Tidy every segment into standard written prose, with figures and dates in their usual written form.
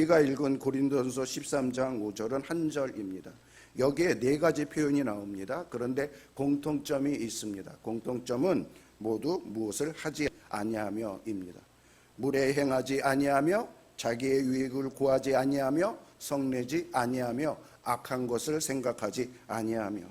우리가 읽은 고린도전서 13장 5절은 한 절입니다. 여기에 네 가지 표현이 나옵니다. 그런데 공통점이 있습니다. 공통점은 모두 무엇을 하지 아니하며입니다. 무례 행하지 아니하며 자기의 유익을 구하지 아니하며 성내지 아니하며 악한 것을 생각하지 아니하며.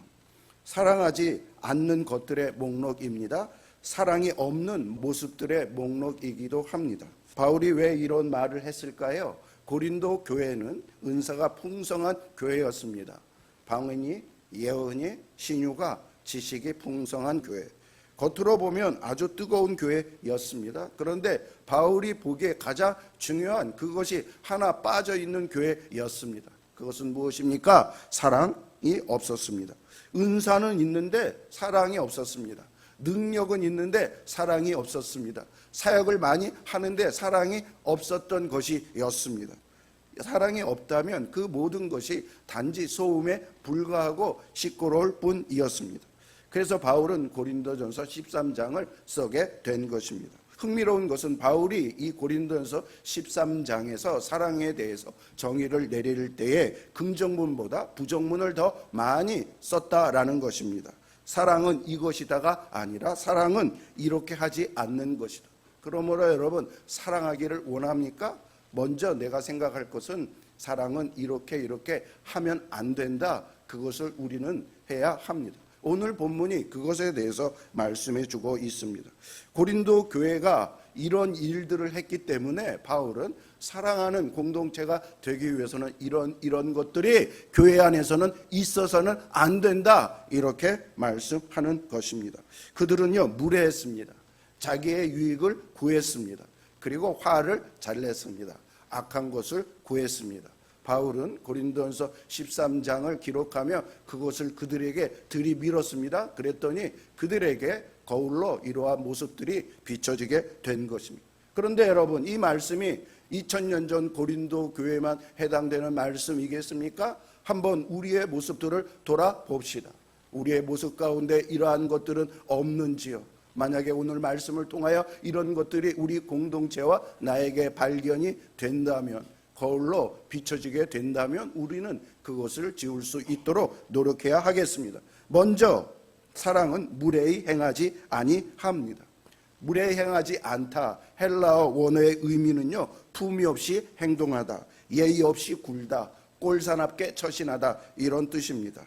사랑하지 않는 것들의 목록입니다. 사랑이 없는 모습들의 목록이기도 합니다. 바울이 왜 이런 말을 했을까요? 고린도 교회는 은사가 풍성한 교회였습니다. 방언이, 예언이, 신유가, 지식이 풍성한 교회. 겉으로 보면 아주 뜨거운 교회였습니다. 그런데 바울이 보기에 가장 중요한 그것이 하나 빠져 있는 교회였습니다. 그것은 무엇입니까? 사랑이 없었습니다. 은사는 있는데 사랑이 없었습니다. 능력은 있는데 사랑이 없었습니다. 사역을 많이 하는데 사랑이 없었던 것이었습니다. 사랑이 없다면 그 모든 것이 단지 소음에 불과하고 시끄러울 뿐이었습니다. 그래서 바울은 고린도전서 13장을 쓰게 된 것입니다. 흥미로운 것은 바울이 이 고린도전서 13장에서 사랑에 대해서 정의를 내릴 때에 긍정문보다 부정문을 더 많이 썼다라는 것입니다. 사랑은 이것이다가 아니라 사랑은 이렇게 하지 않는 것이다. 그러므로 여러분, 사랑하기를 원합니까? 먼저 내가 생각할 것은 사랑은 이렇게 하면 안 된다. 그것을 우리는 해야 합니다. 오늘 본문이 그것에 대해서 말씀해 주고 있습니다. 고린도 교회가 이런 일들을 했기 때문에 바울은 사랑하는 공동체가 되기 위해서는 이런 것들이 교회 안에서는 있어서는 안 된다, 이렇게 말씀하는 것입니다. 그들은요, 무례했습니다. 자기의 유익을 구했습니다. 그리고 화를 잘 냈습니다. 악한 것을 구했습니다. 바울은 고린도전서 13장을 기록하며 그것을 그들에게 들이밀었습니다. 그랬더니 그들에게 거울로 이러한 모습들이 비춰지게 된 것입니다. 그런데 여러분, 이 말씀이 2000년 전 고린도 교회만 해당되는 말씀이겠습니까? 한번 우리의 모습들을 돌아봅시다. 우리의 모습 가운데 이러한 것들은 없는지요? 만약에 오늘 말씀을 통하여 이런 것들이 우리 공동체와 나에게 발견이 된다면, 거울로 비춰지게 된다면 우리는 그것을 지울 수 있도록 노력해야 하겠습니다. 먼저 사랑은 무례히 행하지 아니합니다. 무례히 행하지 않다, 헬라어 원어의 의미는요, 품위 없이 행동하다, 예의 없이 굴다, 꼴사납게 처신하다, 이런 뜻입니다.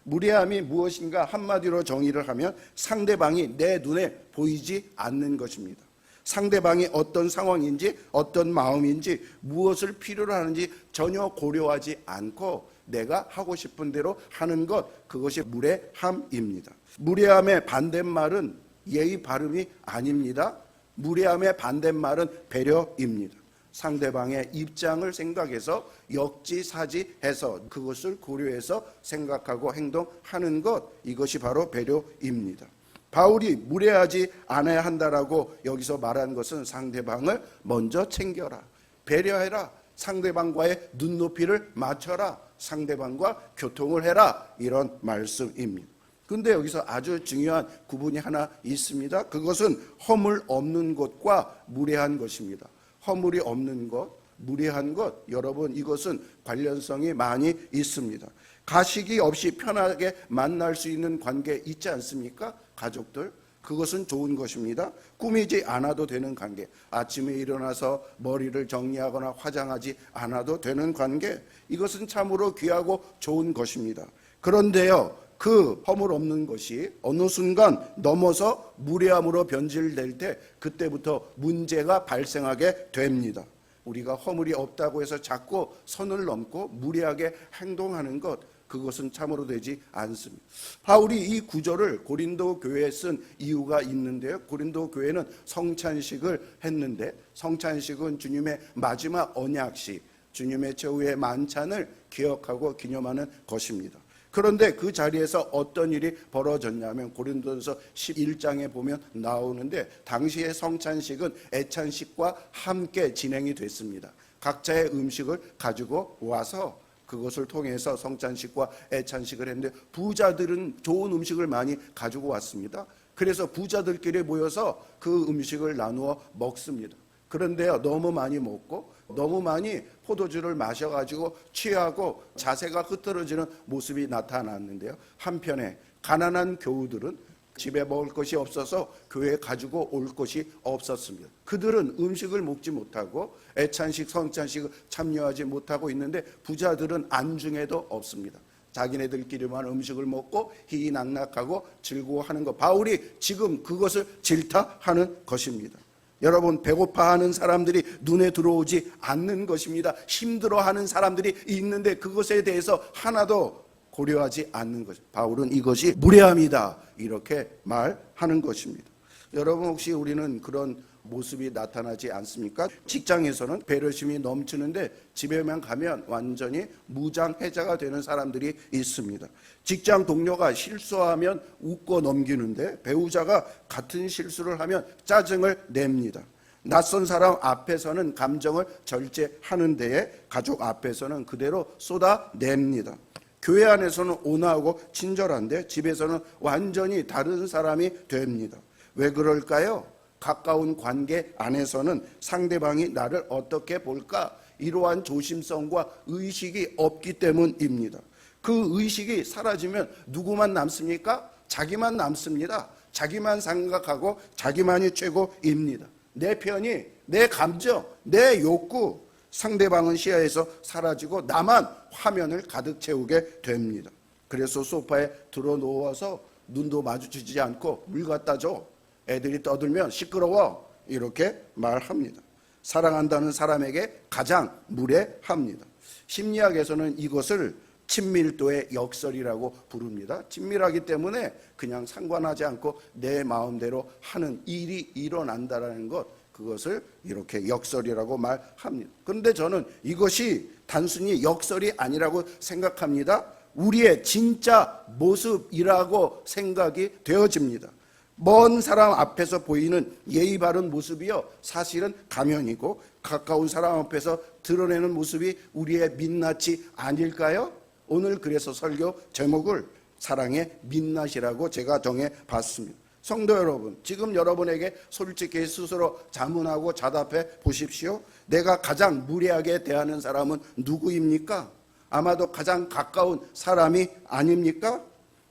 무례함이 무엇인가 한마디로 정의를 하면 상대방이 내 눈에 보이지 않는 것입니다. 상대방이 어떤 상황인지, 어떤 마음인지, 무엇을 필요로 하는지 전혀 고려하지 않고 내가 하고 싶은 대로 하는 것, 그것이 무례함입니다. 무례함의 반대말은 예의 바름이 아닙니다. 무례함의 반대말은 배려입니다. 상대방의 입장을 생각해서 역지사지해서 그것을 고려해서 생각하고 행동하는 것, 이것이 바로 배려입니다. 바울이 무례하지 않아야 한다라고 여기서 말한 것은 상대방을 먼저 챙겨라, 배려해라, 상대방과의 눈높이를 맞춰라, 상대방과 교통을 해라, 이런 말씀입니다. 근데 여기서 아주 중요한 구분이 하나 있습니다. 그것은 허물 없는 것과 무례한 것입니다. 허물이 없는 것, 무례한 것, 여러분, 이것은 관련성이 많이 있습니다. 가식이 없이 편하게 만날 수 있는 관계 있지 않습니까? 가족들, 그것은 좋은 것입니다. 꾸미지 않아도 되는 관계, 아침에 일어나서 머리를 정리하거나 화장하지 않아도 되는 관계, 이것은 참으로 귀하고 좋은 것입니다. 그런데요, 그 허물 없는 것이 어느 순간 넘어서 무례함으로 변질될 때 그때부터 문제가 발생하게 됩니다. 우리가 허물이 없다고 해서 자꾸 선을 넘고 무례하게 행동하는 것, 그것은 참으로 되지 않습니다. 바울이 이 구절을 고린도 교회에 쓴 이유가 있는데요. 고린도 교회는 성찬식을 했는데, 성찬식은 주님의 마지막 언약식, 주님의 최후의 만찬을 기억하고 기념하는 것입니다. 그런데 그 자리에서 어떤 일이 벌어졌냐면 고린도전서 11장에 보면 나오는데, 당시의 성찬식은 애찬식과 함께 진행이 됐습니다. 각자의 음식을 가지고 와서 그것을 통해서 성찬식과 애찬식을 했는데, 부자들은 좋은 음식을 많이 가지고 왔습니다. 그래서 부자들끼리 모여서 그 음식을 나누어 먹습니다. 그런데요, 너무 많이 먹고 너무 많이 포도주를 마셔가지고 취하고 자세가 흐트러지는 모습이 나타났는데요. 한편에 가난한 교우들은 집에 먹을 것이 없어서 교회에 가지고 올 것이 없었습니다. 그들은 음식을 먹지 못하고 애찬식, 성찬식을 참여하지 못하고 있는데 부자들은 안중에도 없습니다. 자기네들끼리만 음식을 먹고 희희낙낙하고 즐거워하는 것. 바울이 지금 그것을 질타하는 것입니다. 여러분, 배고파하는 사람들이 눈에 들어오지 않는 것입니다. 힘들어하는 사람들이 있는데 그것에 대해서 하나도 고려하지 않는 것. 바울은 이것이 무례함이다 이렇게 말하는 것입니다. 여러분, 혹시 우리는 그런 모습이 나타나지 않습니까? 직장에서는 배려심이 넘치는데 집에만 가면 완전히 무장해자가 되는 사람들이 있습니다. 직장 동료가 실수하면 웃고 넘기는데 배우자가 같은 실수를 하면 짜증을 냅니다. 낯선 사람 앞에서는 감정을 절제하는 데에 가족 앞에서는 그대로 쏟아냅니다. 교회 안에서는 온화하고 친절한데 집에서는 완전히 다른 사람이 됩니다. 왜 그럴까요? 가까운 관계 안에서는 상대방이 나를 어떻게 볼까? 이러한 조심성과 의식이 없기 때문입니다. 그 의식이 사라지면 누구만 남습니까? 자기만 남습니다. 자기만 생각하고 자기만이 최고입니다. 내 편이, 내 감정, 내 욕구, 상대방은 시야에서 사라지고 나만 화면을 가득 채우게 됩니다. 그래서 소파에 들어 누워서 눈도 마주치지 않고 물 갖다 줘. 애들이 떠들면 시끄러워. 이렇게 말합니다. 사랑한다는 사람에게 가장 무례합니다. 심리학에서는 이것을 친밀도의 역설이라고 부릅니다. 친밀하기 때문에 그냥 상관하지 않고 내 마음대로 하는 일이 일어난다는 것, 그것을 이렇게 역설이라고 말합니다. 그런데 저는 이것이 단순히 역설이 아니라고 생각합니다. 우리의 진짜 모습이라고 생각이 되어집니다. 먼 사람 앞에서 보이는 예의 바른 모습이요, 사실은 가면이고 가까운 사람 앞에서 드러내는 모습이 우리의 민낯이 아닐까요? 오늘 그래서 설교 제목을 사랑의 민낯이라고 제가 정해봤습니다. 성도 여러분, 지금 여러분에게 솔직히 스스로 자문하고 자답해 보십시오. 내가 가장 무례하게 대하는 사람은 누구입니까? 아마도 가장 가까운 사람이 아닙니까?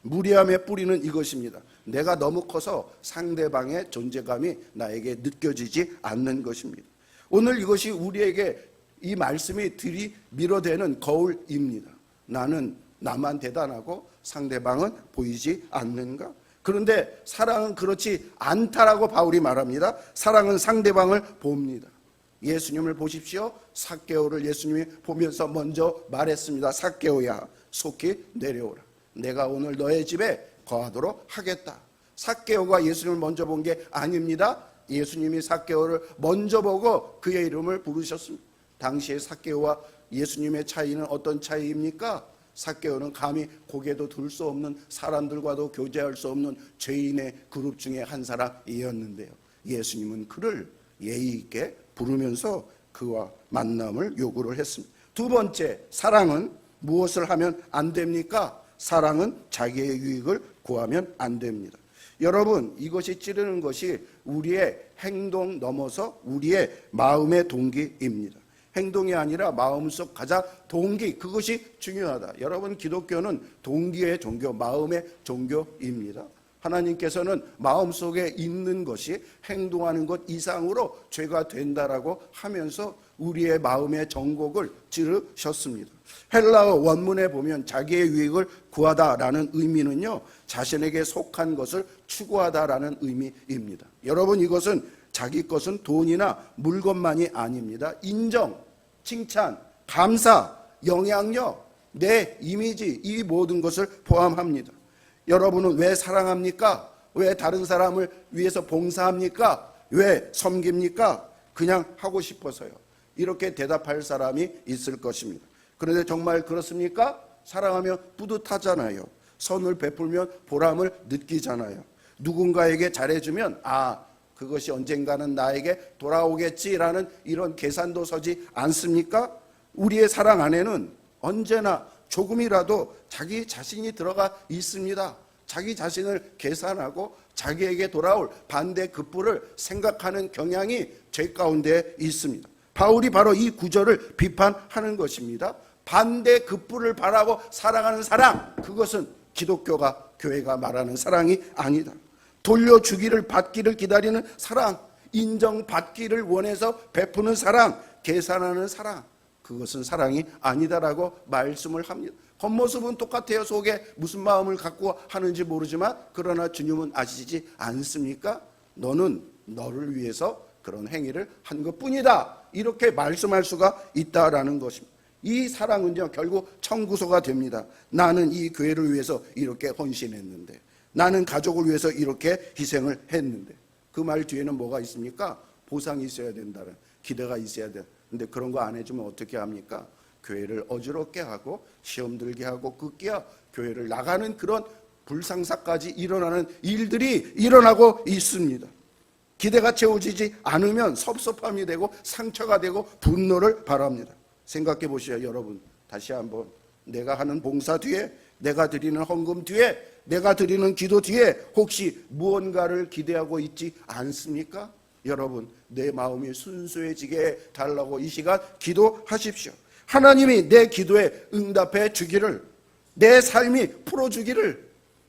무례함의 뿌리는 이것입니다. 내가 너무 커서 상대방의 존재감이 나에게 느껴지지 않는 것입니다. 오늘 이것이 우리에게 이 말씀이 들이밀어대는 거울입니다. 나는 나만 대단하고 상대방은 보이지 않는가? 그런데 사랑은 그렇지 않다라고 바울이 말합니다. 사랑은 상대방을 봅니다. 예수님을 보십시오. 삭개오를 예수님이 보면서 먼저 말했습니다. 삭개오야, 속히 내려오라. 내가 오늘 너의 집에 거하도록 하겠다. 삭개오가 예수님을 먼저 본 게 아닙니다. 예수님이 삭개오를 먼저 보고 그의 이름을 부르셨습니다. 당시에 삭개오와 예수님의 차이는 어떤 차이입니까? 삭개오는 감히 고개도 들 수 없는, 사람들과도 교제할 수 없는 죄인의 그룹 중에 한 사람이었는데요. 예수님은 그를 예의 있게 부르면서 그와 만남을 요구를 했습니다. 두 번째, 사랑은 무엇을 하면 안 됩니까? 사랑은 자기의 유익을 구하면 안 됩니다. 여러분, 이것이 찌르는 것이 우리의 행동 넘어서 우리의 마음의 동기입니다. 행동이 아니라 마음속 가장 동기, 그것이 중요하다. 여러분, 기독교는 동기의 종교, 마음의 종교입니다. 하나님께서는 마음속에 있는 것이 행동하는 것 이상으로 죄가 된다라고 하면서 우리의 마음의 정곡을 찌르셨습니다. 헬라어 원문에 보면 자기의 유익을 구하다라는 의미는요, 자신에게 속한 것을 추구하다라는 의미입니다. 여러분, 이것은 자기 것은 돈이나 물건만이 아닙니다. 인정, 칭찬, 감사, 영향력, 내 이미지, 이 모든 것을 포함합니다. 여러분은 왜 사랑합니까? 왜 다른 사람을 위해서 봉사합니까? 왜 섬깁니까? 그냥 하고 싶어서요. 이렇게 대답할 사람이 있을 것입니다. 그런데 정말 그렇습니까? 사랑하면 뿌듯하잖아요. 선을 베풀면 보람을 느끼잖아요. 누군가에게 잘해주면 그것이 언젠가는 나에게 돌아오겠지라는 이런 계산도 서지 않습니까? 우리의 사랑 안에는 언제나 조금이라도 자기 자신이 들어가 있습니다. 자기 자신을 계산하고 자기에게 돌아올 반대 급부를 생각하는 경향이 죄 가운데 있습니다. 바울이 바로 이 구절을 비판하는 것입니다. 반대급부를 바라고 사랑하는 사랑, 그것은 기독교가, 교회가 말하는 사랑이 아니다. 돌려주기를 받기를 기다리는 사랑, 인정받기를 원해서 베푸는 사랑, 계산하는 사랑, 그것은 사랑이 아니다라고 말씀을 합니다. 겉모습은 똑같아요. 속에 무슨 마음을 갖고 하는지 모르지만 그러나 주님은 아시지 않습니까? 너는 너를 위해서 그런 행위를 한 것뿐이다, 이렇게 말씀할 수가 있다라는 것입니다. 이 사랑은요 결국 청구서가 됩니다. 나는 이 교회를 위해서 이렇게 헌신했는데, 나는 가족을 위해서 이렇게 희생을 했는데, 그 말 뒤에는 뭐가 있습니까? 보상이 있어야 된다는 기대가 있어야 돼. 근데 그런 거 안 해주면 어떻게 합니까? 교회를 어지럽게 하고 시험 들게 하고 급기야 교회를 나가는 그런 불상사까지 일어나는 일들이 일어나고 있습니다. 기대가 채워지지 않으면 섭섭함이 되고 상처가 되고 분노를 바랍니다. 생각해 보시죠, 여러분. 다시 한번 내가 하는 봉사 뒤에, 내가 드리는 헌금 뒤에, 내가 드리는 기도 뒤에 혹시 무언가를 기대하고 있지 않습니까? 여러분, 내 마음이 순수해지게 달라고 이 시간 기도하십시오. 하나님이 내 기도에 응답해 주기를, 내 삶이 풀어주기를,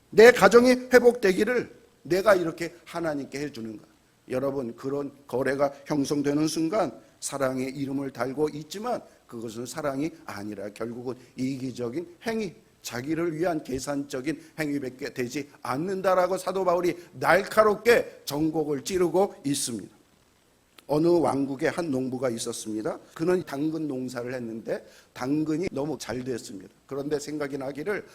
내 가정이 회복되기를 내가 이렇게 하나님께 해주는가. 여러분, 그런 거래가 형성되는 순간 사랑의 이름을 달고 있지만 그것은 사랑이 아니라 결국은 이기적인 행위, 자기를 위한 계산적인 행위밖에 되지 않는다라고 사도 바울이 날카롭게 전곡을 찌르고 있습니다. 어느 왕국에 한 농부가 있었습니다. 그는 당근 농사를 했는데 당근이 너무 잘 됐습니다. 그런데 생각이 나기를,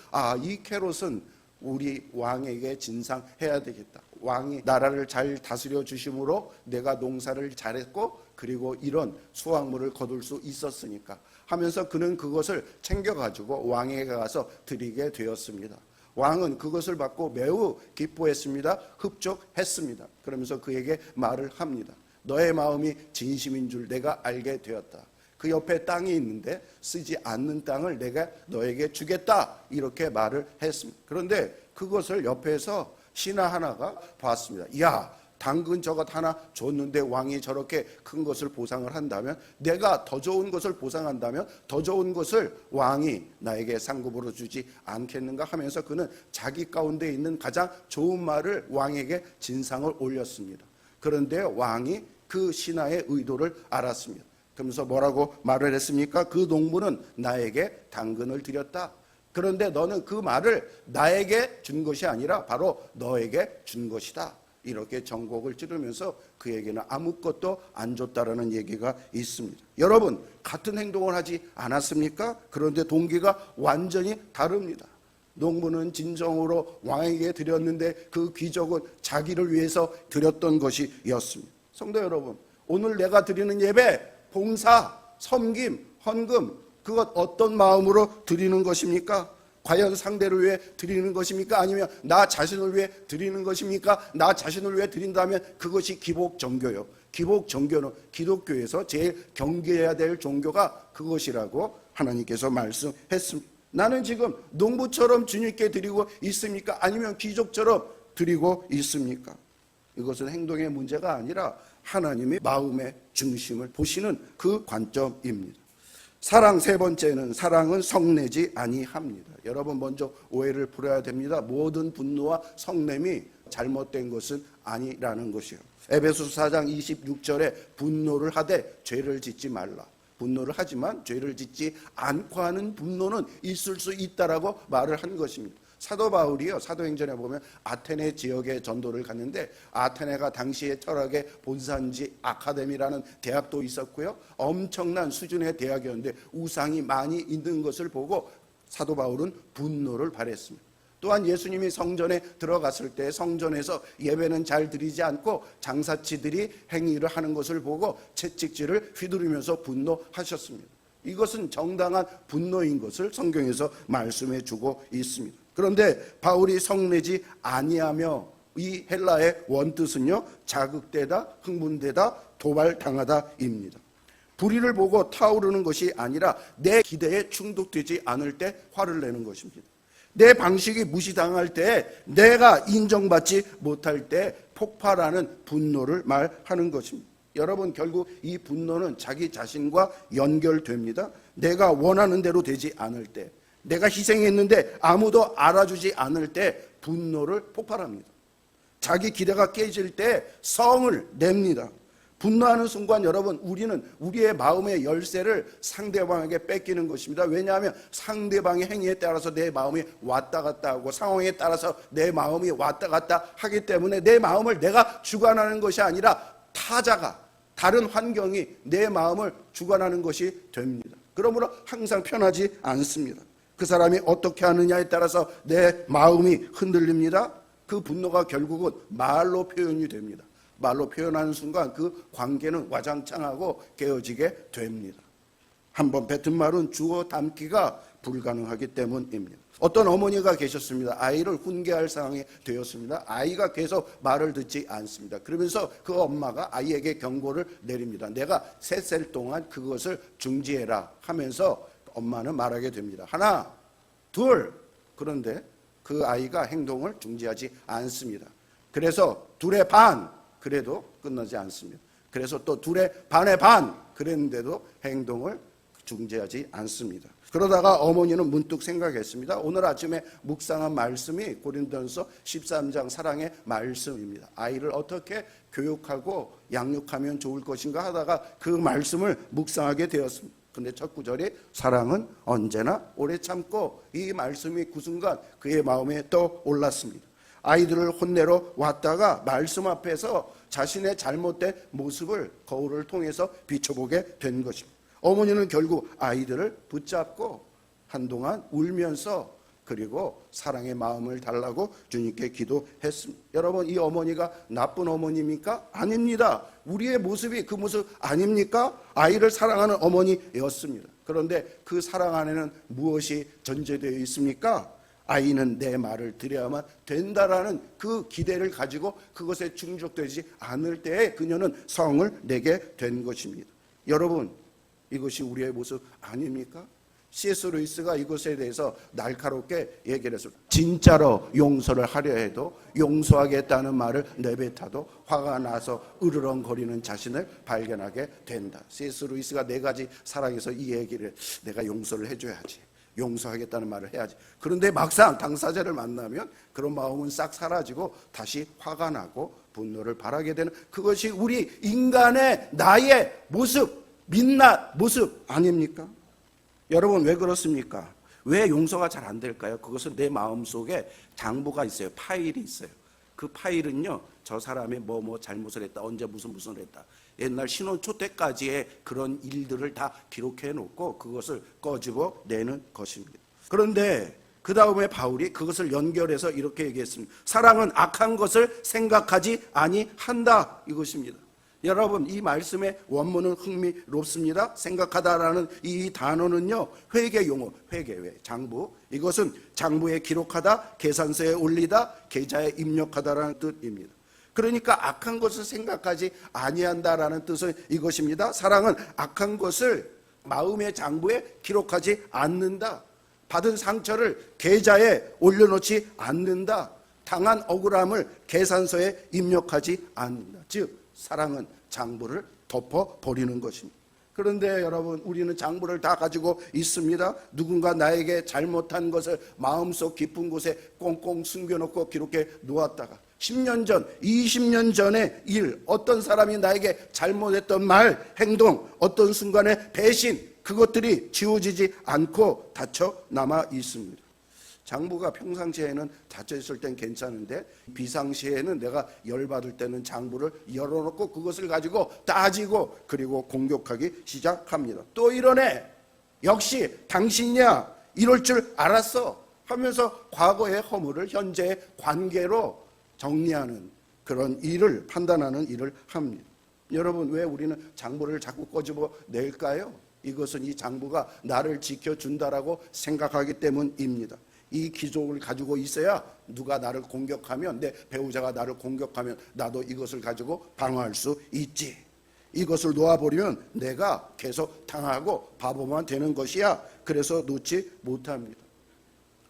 이 캐롯은 우리 왕에게 진상해야 되겠다. 왕이 나라를 잘 다스려 주심으로 내가 농사를 잘했고 그리고 이런 수확물을 거둘 수 있었으니까 하면서 그는 그것을 챙겨가지고 왕에게 가서 드리게 되었습니다. 왕은 그것을 받고 매우 기뻐했습니다. 흡족했습니다. 그러면서 그에게 말을 합니다. 너의 마음이 진심인 줄 내가 알게 되었다. 그 옆에 땅이 있는데 쓰지 않는 땅을 내가 너에게 주겠다, 이렇게 말을 했습니다. 그런데 그것을 옆에서 신하 하나가 봤습니다. 야, 당근 저것 하나 줬는데 왕이 저렇게 큰 것을 보상을 한다면, 내가 더 좋은 것을 보상한다면 더 좋은 것을 왕이 나에게 상급으로 주지 않겠는가 하면서 그는 자기 가운데 있는 가장 좋은 말을 왕에게 진상을 올렸습니다. 그런데 왕이 그 신하의 의도를 알았습니다. 그러면서 뭐라고 말을 했습니까? 그 농부는 나에게 당근을 드렸다. 그런데 너는 그 말을 나에게 준 것이 아니라 바로 너에게 준 것이다. 이렇게 전곡을 찌르면서 그에게는 아무것도 안 줬다라는 얘기가 있습니다. 여러분, 같은 행동을 하지 않았습니까? 그런데 동기가 완전히 다릅니다. 농부는 진정으로 왕에게 드렸는데 그 귀족은 자기를 위해서 드렸던 것이었습니다. 성도 여러분, 오늘 내가 드리는 예배, 봉사, 섬김, 헌금, 그것 어떤 마음으로 드리는 것입니까? 과연 상대를 위해 드리는 것입니까? 아니면 나 자신을 위해 드리는 것입니까? 나 자신을 위해 드린다면 그것이 기복 종교요. 기복 종교는 기독교에서 제일 경계해야 될 종교가 그것이라고 하나님께서 말씀했습니다. 나는 지금 농부처럼 주님께 드리고 있습니까? 아니면 귀족처럼 드리고 있습니까? 이것은 행동의 문제가 아니라 하나님의 마음의 중심을 보시는 그 관점입니다. 사랑, 세 번째는 사랑은 성내지 아니합니다. 여러분, 먼저 오해를 풀어야 됩니다. 모든 분노와 성냄이 잘못된 것은 아니라는 것이요. 에베소서 4장 26절에 분노를 하되 죄를 짓지 말라. 분노를 하지만 죄를 짓지 않고 하는 분노는 있을 수 있다라고 말을 한 것입니다. 사도 바울이요, 사도행전에 보면 아테네 지역에 전도를 갔는데 아테네가 당시의 철학의 본산지 아카데미라는 대학도 있었고요, 엄청난 수준의 대학이었는데 우상이 많이 있는 것을 보고 사도 바울은 분노를 발했습니다. 또한 예수님이 성전에 들어갔을 때 성전에서 예배는 잘 드리지 않고 장사치들이 행위를 하는 것을 보고 채찍질을 휘두르면서 분노하셨습니다. 이것은 정당한 분노인 것을 성경에서 말씀해 주고 있습니다. 그런데 바울이 성내지 아니하며, 이 헬라의 원뜻은요, 자극되다, 흥분되다, 도발당하다입니다. 불의를 보고 타오르는 것이 아니라 내 기대에 충족되지 않을 때 화를 내는 것입니다. 내 방식이 무시당할 때, 내가 인정받지 못할 때 폭발하는 분노를 말하는 것입니다. 여러분 결국 이 분노는 자기 자신과 연결됩니다. 내가 원하는 대로 되지 않을 때, 내가 희생했는데 아무도 알아주지 않을 때 분노를 폭발합니다. 자기 기대가 깨질 때 성을 냅니다. 분노하는 순간 여러분 우리는 우리의 마음의 열쇠를 상대방에게 뺏기는 것입니다. 왜냐하면 상대방의 행위에 따라서 내 마음이 왔다 갔다 하고 상황에 따라서 내 마음이 왔다 갔다 하기 때문에 내 마음을 내가 주관하는 것이 아니라 타자가, 다른 환경이 내 마음을 주관하는 것이 됩니다. 그러므로 항상 편하지 않습니다. 그 사람이 어떻게 하느냐에 따라서 내 마음이 흔들립니다. 그 분노가 결국은 말로 표현이 됩니다. 말로 표현하는 순간 그 관계는 와장창하고 깨어지게 됩니다. 한번 뱉은 말은 주워 담기가 불가능하기 때문입니다. 어떤 어머니가 계셨습니다. 아이를 훈계할 상황이 되었습니다. 아이가 계속 말을 듣지 않습니다. 그러면서 그 엄마가 아이에게 경고를 내립니다. 내가 3살 동안 그것을 중지해라 하면서 엄마는 말하게 됩니다. 하나, 둘. 그런데 그 아이가 행동을 중지하지 않습니다. 그래서 2의 반, 그래도 끝나지 않습니다. 그래서 또 2의 반의 반, 그랬는데도 행동을 중지하지 않습니다. 그러다가 어머니는 문득 생각했습니다. 오늘 아침에 묵상한 말씀이 고린도전서 13장 사랑의 말씀입니다. 아이를 어떻게 교육하고 양육하면 좋을 것인가 하다가 그 말씀을 묵상하게 되었습니다. 근데 첫 구절이 사랑은 언제나 오래 참고, 이 말씀이 그 순간 그의 마음에 떠올랐습니다. 아이들을 혼내러 왔다가 말씀 앞에서 자신의 잘못된 모습을 거울을 통해서 비춰보게 된 것입니다. 어머니는 결국 아이들을 붙잡고 한동안 울면서 그리고 사랑의 마음을 달라고 주님께 기도했습니다. 여러분, 이 어머니가 나쁜 어머니입니까? 아닙니다. 우리의 모습이 그 모습 아닙니까? 아이를 사랑하는 어머니였습니다. 그런데 그 사랑 안에는 무엇이 전제되어 있습니까? 아이는 내 말을 들어야만 된다라는 그 기대를 가지고 그것에 충족되지 않을 때에 그녀는 성을 내게 된 것입니다. 여러분, 이것이 우리의 모습 아닙니까? C.S. 루이스가 이것에 대해서 날카롭게 얘기를 했습니다. 진짜로 용서를 하려 해도 용서하겠다는 말을 내뱉어도 화가 나서 으르렁거리는 자신을 발견하게 된다. C.S. 루이스가 4가지 사랑에서 이 얘기를, 내가 용서를 해줘야지, 용서하겠다는 말을 해야지. 그런데 막상 당사자를 만나면 그런 마음은 싹 사라지고 다시 화가 나고 분노를 바라게 되는, 그것이 우리 인간의 나의 모습, 민낯 모습 아닙니까? 여러분, 왜 그렇습니까? 왜 용서가 잘 안 될까요? 그것은 내 마음속에 장부가 있어요. 파일이 있어요. 그 파일은요, 저 사람이 뭐 잘못을 했다, 언제 무슨 했다, 옛날 신혼초 때까지의 그런 일들을 다 기록해 놓고 그것을 꺼집어 내는 것입니다. 그런데 그 다음에 바울이 그것을 연결해서 이렇게 얘기했습니다. 사랑은 악한 것을 생각하지 아니한다, 이것입니다. 여러분, 이 말씀의 원문은 흥미롭습니다. 생각하다라는 이 단어는요, 회계 용어, 장부, 이것은 장부에 기록하다, 계산서에 올리다, 계좌에 입력하다라는 뜻입니다. 그러니까 악한 것을 생각하지 아니한다라는 뜻은 이것입니다. 사랑은 악한 것을 마음의 장부에 기록하지 않는다. 받은 상처를 계좌에 올려놓지 않는다. 당한 억울함을 계산서에 입력하지 않는다. 즉 사랑은 장부를 덮어버리는 것입니다. 그런데 여러분, 우리는 장부를 다 가지고 있습니다. 누군가 나에게 잘못한 것을 마음속 깊은 곳에 꽁꽁 숨겨놓고 기록해 놓았다가 10년 전, 20년 전의 일, 어떤 사람이 나에게 잘못했던 말, 행동, 어떤 순간의 배신, 그것들이 지워지지 않고 닫혀 남아 있습니다. 장부가 평상시에는 닫혀 있을 땐 괜찮은데 비상시에는 내가 열받을 때는 장부를 열어놓고 그것을 가지고 따지고 그리고 공격하기 시작합니다. 또 이러네, 역시 당신이야, 이럴 줄 알았어 하면서 과거의 허물을 현재의 관계로 정리하는 그런 일을, 판단하는 일을 합니다. 여러분, 왜 우리는 장부를 자꾸 꺼집어 낼까요? 이것은 이 장부가 나를 지켜준다라고 생각하기 때문입니다. 이 기록을 가지고 있어야 누가 나를 공격하면, 내 배우자가 나를 공격하면 나도 이것을 가지고 방어할 수 있지. 이것을 놓아버리면 내가 계속 당하고 바보만 되는 것이야. 그래서 놓지 못합니다.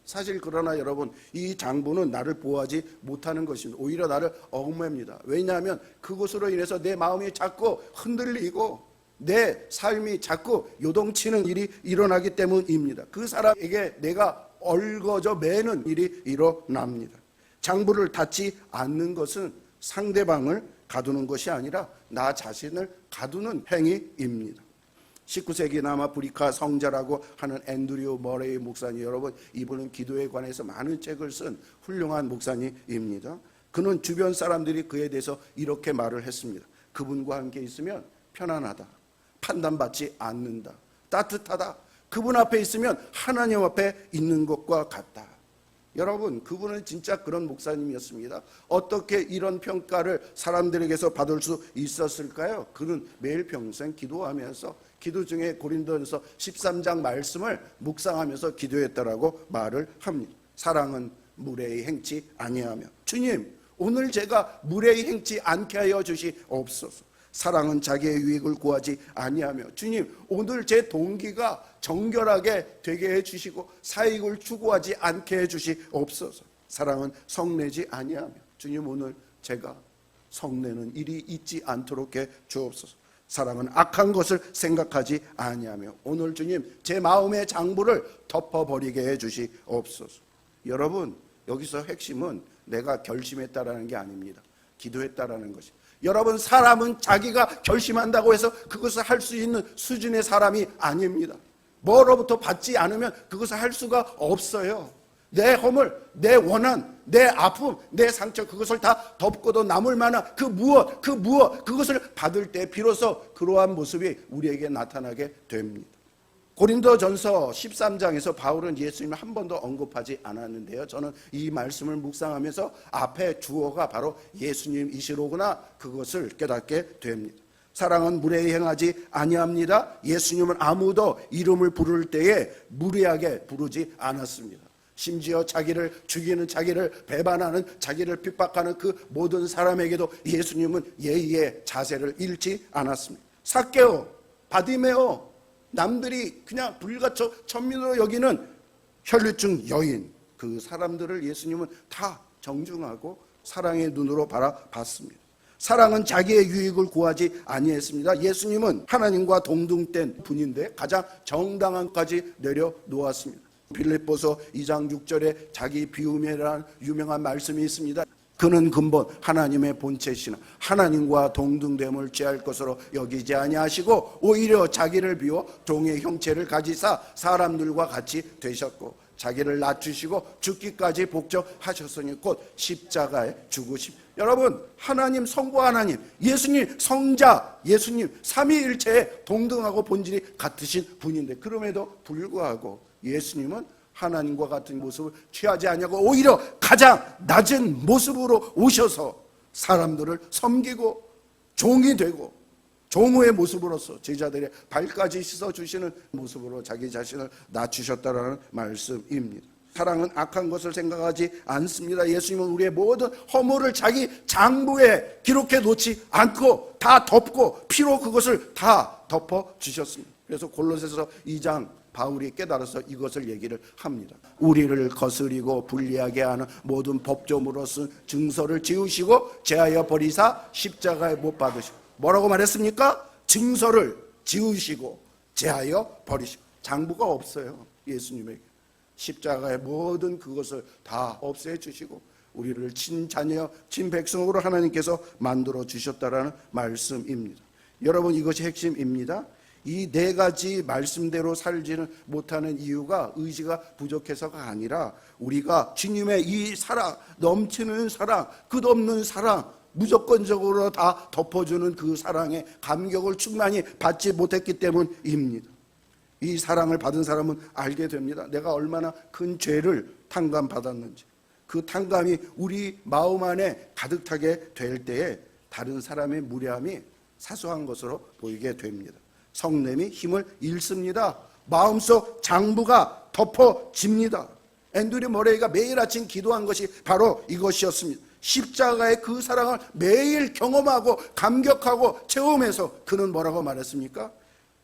사실 그러나 여러분, 이 장부는 나를 보호하지 못하는 것입니다. 오히려 나를 얽매입니다. 왜냐하면 그것으로 인해서 내 마음이 자꾸 흔들리고 내 삶이 자꾸 요동치는 일이 일어나기 때문입니다. 그 사람에게 내가 얽어져 매는 일이 일어납니다. 장부를 닫지 않는 것은 상대방을 가두는 것이 아니라 나 자신을 가두는 행위입니다. 19세기 남아프리카 성자라고 하는 앤드류 머레이 목사님, 여러분, 이분은 기도에 관해서 많은 책을 쓴 훌륭한 목사님입니다. 그는 주변 사람들이 그에 대해서 이렇게 말을 했습니다. 그분과 함께 있으면 편안하다, 판단받지 않는다, 따뜻하다, 그분 앞에 있으면 하나님 앞에 있는 것과 같다. 여러분, 그분은 진짜 그런 목사님이었습니다. 어떻게 이런 평가를 사람들에게서 받을 수 있었을까요? 그는 매일 평생 기도하면서 기도 중에 고린도전서 13장 말씀을 묵상하면서 기도했다라고 말을 합니다. 사랑은 무례히 행치 아니하며, 주님, 오늘 제가 무례히 행치 않게 하여 주시옵소서. 사랑은 자기의 유익을 구하지 아니하며, 주님, 오늘 제 동기가 정결하게 되게 해주시고 사익을 추구하지 않게 해주시옵소서. 사랑은 성내지 아니하며, 주님, 오늘 제가 성내는 일이 있지 않도록 해 주옵소서. 사랑은 악한 것을 생각하지 아니하며, 오늘 주님, 제 마음의 장부를 덮어버리게 해 주시옵소서. 여러분, 여기서 핵심은 내가 결심했다라는 게 아닙니다. 기도했다라는 것이. 여러분, 사람은 자기가 결심한다고 해서 그것을 할 수 있는 수준의 사람이 아닙니다. 뭐로부터 받지 않으면 그것을 할 수가 없어요. 내 허물, 내 원한, 내 아픔, 내 상처, 그것을 다 덮고도 남을 만한 그 무엇, 그것을 받을 때 비로소 그러한 모습이 우리에게 나타나게 됩니다. 고린도전서 13장에서 바울은 예수님을 한 번도 언급하지 않았는데요, 저는 이 말씀을 묵상하면서 앞에 주어가 바로 예수님이시로구나, 그것을 깨닫게 됩니다. 사랑은 무례히 행하지 아니합니다. 예수님은 아무도 이름을 부를 때에 무례하게 부르지 않았습니다. 심지어 자기를 죽이는, 자기를 배반하는, 자기를 핍박하는 그 모든 사람에게도 예수님은 예의의 자세를 잃지 않았습니다. 삭개오, 바디메오, 남들이 그냥 불가처 천민으로 여기는 혈류증 여인, 그 사람들을 예수님은 다 정중하고 사랑의 눈으로 바라봤습니다. 사랑은 자기의 유익을 구하지 아니했습니다. 예수님은 하나님과 동등된 분인데 가장 정당한 것까지 내려놓았습니다. 빌립보서 2장 6절에 자기 비움이라는 유명한 말씀이 있습니다. 그는 근본 하나님의 본체시나 하나님과 동등됨을 취할 것으로 여기지 아니하시고 오히려 자기를 비워 종의 형체를 가지사 사람들과 같이 되셨고 자기를 낮추시고 죽기까지 복종하셨으니 곧 십자가에 죽으심. 여러분, 하나님, 성부 하나님, 예수님, 성자 예수님, 삼위일체에 동등하고 본질이 같으신 분인데 그럼에도 불구하고 예수님은 하나님과 같은 모습을 취하지 않냐고 오히려 가장 낮은 모습으로 오셔서 사람들을 섬기고 종이 되고 종의 모습으로서 제자들의 발까지 씻어주시는 모습으로 자기 자신을 낮추셨다라는 말씀입니다. 사랑은 악한 것을 생각하지 않습니다. 예수님은 우리의 모든 허물을 자기 장부에 기록해 놓지 않고 다 덮고 피로 그것을 다 덮어주셨습니다. 그래서 골로새서 2장 바울이 깨달아서 이것을 얘기를 합니다. 우리를 거스리고 불리하게 하는 모든 법조물로 쓴 증서를 지우시고 제하여 버리사 십자가에 못 박으시고, 뭐라고 말했습니까? 증서를 지우시고 제하여 버리시고. 장부가 없어요, 예수님에게. 십자가의 모든 그것을 다 없애주시고 우리를 친자녀 친백성으로 하나님께서 만들어 주셨다라는 말씀입니다. 여러분, 이것이 핵심입니다. 이 네 가지 말씀대로 살지는 못하는 이유가 의지가 부족해서가 아니라 우리가 주님의 이 사랑, 넘치는 사랑, 끝없는 사랑, 무조건적으로 다 덮어주는 그 사랑의 감격을 충만히 받지 못했기 때문입니다. 이 사랑을 받은 사람은 알게 됩니다. 내가 얼마나 큰 죄를 탕감받았는지. 그 탕감이 우리 마음 안에 가득 차게 될 때에 다른 사람의 무례함이 사소한 것으로 보이게 됩니다. 성냄이 힘을 잃습니다. 마음속 장부가 덮어집니다. 앤드류 머레이가 매일 아침 기도한 것이 바로 이것이었습니다. 십자가의 그 사랑을 매일 경험하고 감격하고 체험해서 그는 뭐라고 말했습니까?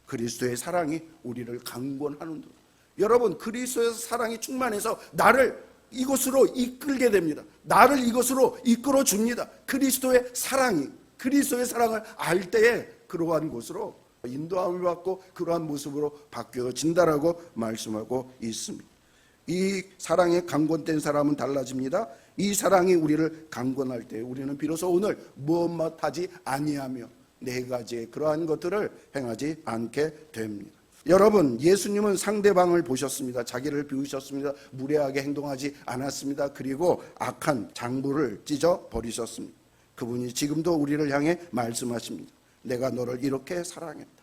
그리스도의 사랑이 우리를 강권하는도다. 여러분, 그리스도에서 사랑이 충만해서 나를 이곳으로 이끌게 됩니다. 나를 이곳으로 이끌어 줍니다. 그리스도의 사랑을 알 때에 그러한 곳으로 인도함을 받고 그러한 모습으로 바뀌어진다라고 말씀하고 있습니다. 이 사랑에 강권된 사람은 달라집니다. 이 사랑이 우리를 강권할 때 우리는 비로소 오늘 무엇마하지 아니하며 네 가지의 그러한 것들을 행하지 않게 됩니다. 여러분, 예수님은 상대방을 보셨습니다. 자기를 비우셨습니다. 무례하게 행동하지 않았습니다. 그리고 악한 장부를 찢어 버리셨습니다. 그분이 지금도 우리를 향해 말씀하십니다. 내가 너를 이렇게 사랑했다.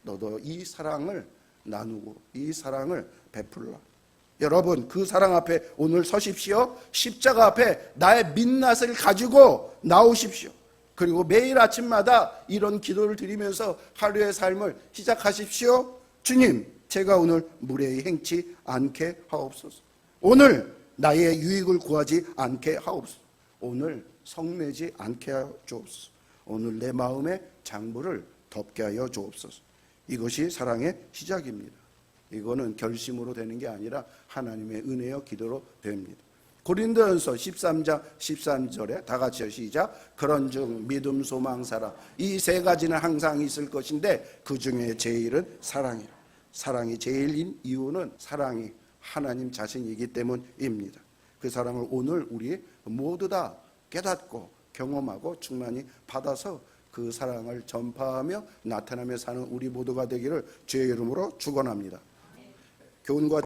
너도 이 사랑을 나누고 이 사랑을 베풀라. 여러분, 그 사랑 앞에 오늘 서십시오. 십자가 앞에 나의 민낯을 가지고 나오십시오. 그리고 매일 아침마다 이런 기도를 드리면서 하루의 삶을 시작하십시오. 주님, 제가 오늘 무례히 행치 않게 하옵소서. 오늘 나의 유익을 구하지 않게 하옵소서. 오늘 성내지 않게 하여 주옵소서. 오늘 내 마음의 장부를 덮게 하여 주옵소서. 이것이 사랑의 시작입니다. 이거는 결심으로 되는 게 아니라 하나님의 은혜여 기도로 됩니다. 고린도전서 13장 13절에 다 같이요, 시작. 그런즉 믿음, 소망, 사랑, 이 세 가지는 항상 있을 것인데 그 중에 제일은 사랑이라. 사랑이 제일인 이유는 사랑이 하나님 자신이기 때문입니다. 그 사랑을 오늘 우리 모두 다 깨닫고 경험하고 충만히 받아서 그 사랑을 전파하며 나타나며 사는 우리 모두가 되기를 주의 이름으로 축원합니다. 교훈과